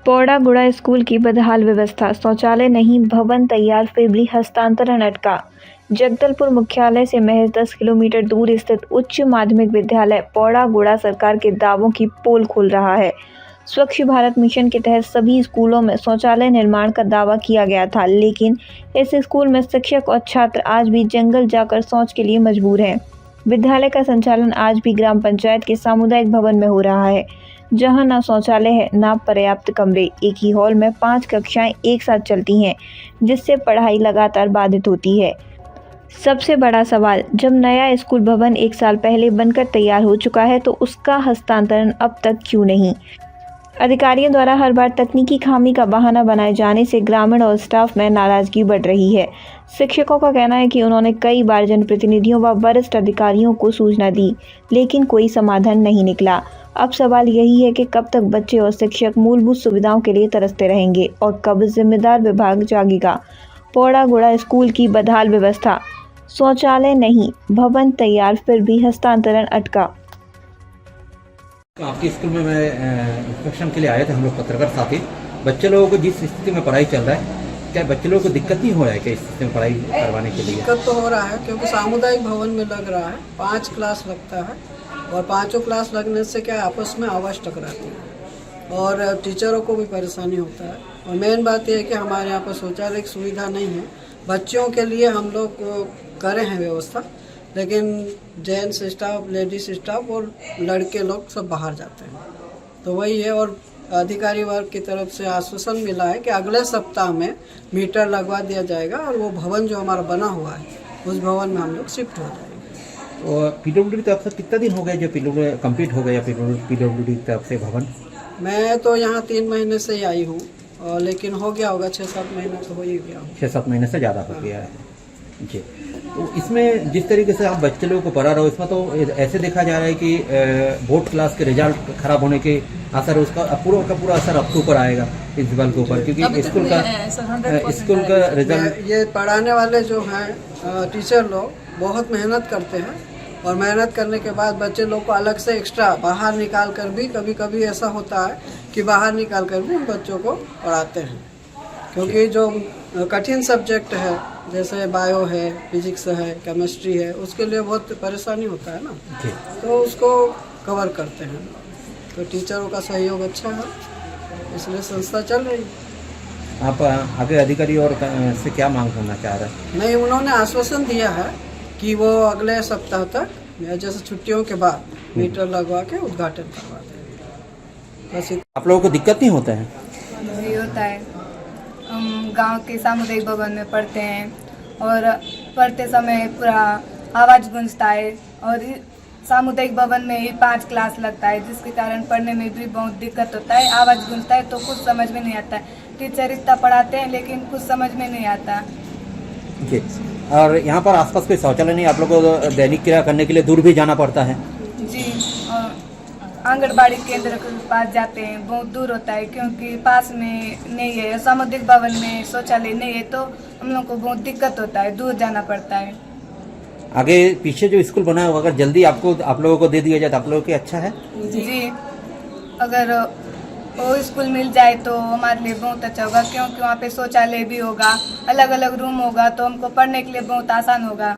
पौड़ा-गुड़ा school की बदहाल व्यवस्था, शौचालय नहीं, भवन तैयार फिर भी हस्तांतरण अटका। जगदलपुर मुख्यालय से महज 10 किलोमीटर दूर स्थित उच्च माध्यमिक विद्यालय पौड़ा-गुड़ा सरकार के दावों की पोल खोल रहा है। स्वच्छ भारत मिशन के तहत सभी स्कूलों में शौचालय निर्माण का दावा किया गया था, लेकिन इस स्कूल में शिक्षक और छात्र आज भी जंगल जाकर शौच के लिए मजबूर हैं। विद्यालय का संचालन आज भी ग्राम पंचायत के सामुदायिक भवन में हो रहा है, जहां न शौचालय है न पर्याप्त कमरे। एक ही हॉल में 5 कक्षाएं एक साथ चलती हैं, जिससे पढ़ाई लगातार बाधित होती है। सबसे बड़ा सवाल, जब नया स्कूल भवन 1 साल पहले बनकर तैयार हो चुका है तो उसका हस्तांतरण अब तक क्यों नहीं? अधिकारियों द्वारा हर बार तकनीकी खामी का बहाना बनाए जाने से ग्रामीण और स्टाफ में नाराजगी बढ़ रही है। शिक्षकों का कहना है कि उन्होंने कई बार जनप्रतिनिधियों व वरिष्ठ अधिकारियों को सूचना दी, लेकिन कोई समाधान नहीं निकला। अब सवाल यही है कि कब तक बच्चे और शिक्षक मूलभूत सुविधाओं के लिए तरसते रहेंगे और कब जिम्मेदार विभाग जागेगा। पौड़ा-गुड़ा स्कूल की बदहाल व्यवस्था, शौचालय नहीं, भवन तैयार फिर भी हस्तांतरण अटका। आपके स्कूल में मैं इंस्पेक्शन के लिए आए थे, हम लोग पत्रकार साथी। बच्चे लोगों को जिस स्थिति में पढ़ाई चल रहा है, क्या बच्चे लोगों को दिक्कत नहीं हो रहा है क्या इस स्थिति में पढ़ाई करवाने के लिए? दिक्कत तो हो रहा है, क्योंकि सामुदायिक भवन में लग रहा है, 5 क्लास लगता है और 5 क्लास लगने से क्या आपस में आवाज़ टकराती है और टीचरों को भी परेशानी होता है। और मेन बात यह है कि हमारे यहाँ पर शौचालय की सुविधा नहीं है। बच्चों के लिए हम लोग करे हैं व्यवस्था, लेकिन जेंट्स स्टाफ, लेडीज स्टाफ और लड़के लोग सब बाहर जाते हैं। तो वही है। और अधिकारी वर्ग की तरफ से आश्वासन मिला है कि अगले सप्ताह में मीटर लगवा दिया जाएगा और वो भवन जो हमारा बना हुआ है उस भवन में हम लोग शिफ्ट हो जाएंगे। और पीडब्ल्यूडी की तरफ से कितना दिन हो गए जो पीडब्ल्यूडी कंप्लीट हो गया पीडब्ल्यूडी की तरफ से भवन? मैं तो यहाँ 3 महीने से ही आई हूँ, लेकिन हो गया होगा 6-7 महीना तो हो ही गया। 6-7 महीने से ज़्यादा हो गया है जी। तो इसमें जिस तरीके से आप बच्चे लोगों को पढ़ा रहे हो, इसमें तो ऐसे देखा जा रहा है कि बोर्ड क्लास के रिजल्ट खराब होने के असर, उसका पूरा का पूरा असर आपके ऊपर आएगा, प्रिंसिपल के ऊपर, क्योंकि स्कूल का रिजल्ट। ये पढ़ाने वाले जो हैं टीचर लोग बहुत मेहनत करते हैं और मेहनत करने के बाद बच्चे लोग को अलग से एक्स्ट्रा बाहर निकाल कर भी, कभी कभी ऐसा होता है कि बाहर निकाल कर भी उन बच्चों को पढ़ाते हैं, क्योंकि जो कठिन सब्जेक्ट है जैसे बायो है, फिजिक्स है, केमिस्ट्री है, उसके लिए बहुत परेशानी होता है ना, तो उसको कवर करते हैं। तो टीचरों का सहयोग अच्छा है, इसलिए संस्था चल रही है। आप आगे अधिकारी और से क्या मांग करना चाह रहे हैं? नहीं, उन्होंने आश्वासन दिया है कि वो अगले सप्ताह तक जैसे छुट्टियों के बाद मीटर लगवा के उद्घाटन करवा देंगे। आप लोगों को दिक्कत नहीं होता है? नहीं होता है। हम गांव के सामुदायिक भवन में पढ़ते हैं और पढ़ते समय पूरा आवाज़ गूंजता है और सामुदायिक भवन में ही 5 क्लास लगता है, जिसके कारण पढ़ने में भी बहुत दिक्कत होता है। आवाज़ गूंजता है तो कुछ समझ में नहीं आता है। टीचर इतना पढ़ाते हैं लेकिन कुछ समझ में नहीं आता जी। और यहाँ पर आसपास कोई शौचालय नहीं, आप लोग को दैनिक क्रिया करने के लिए दूर भी जाना पड़ता है? जी, आंगनबाड़ी केंद्र के पास जाते हैं, बहुत दूर होता है, क्योंकि पास में नहीं है, सामुदायिक भवन में शौचालय नहीं है, तो हम लोग को बहुत दिक्कत होता है, दूर जाना पड़ता है। आगे पीछे जो स्कूल बना है अगर जल्दी आप लोगों को दे दिया जाए तो आप लोगों के अच्छा है? जी, अगर वो स्कूल मिल जाए तो हमारे लिए बहुत अच्छा होगा, क्योंकि वहाँ पे शौचालय भी होगा, अलग अलग रूम होगा, तो हमको पढ़ने के लिए बहुत आसान होगा।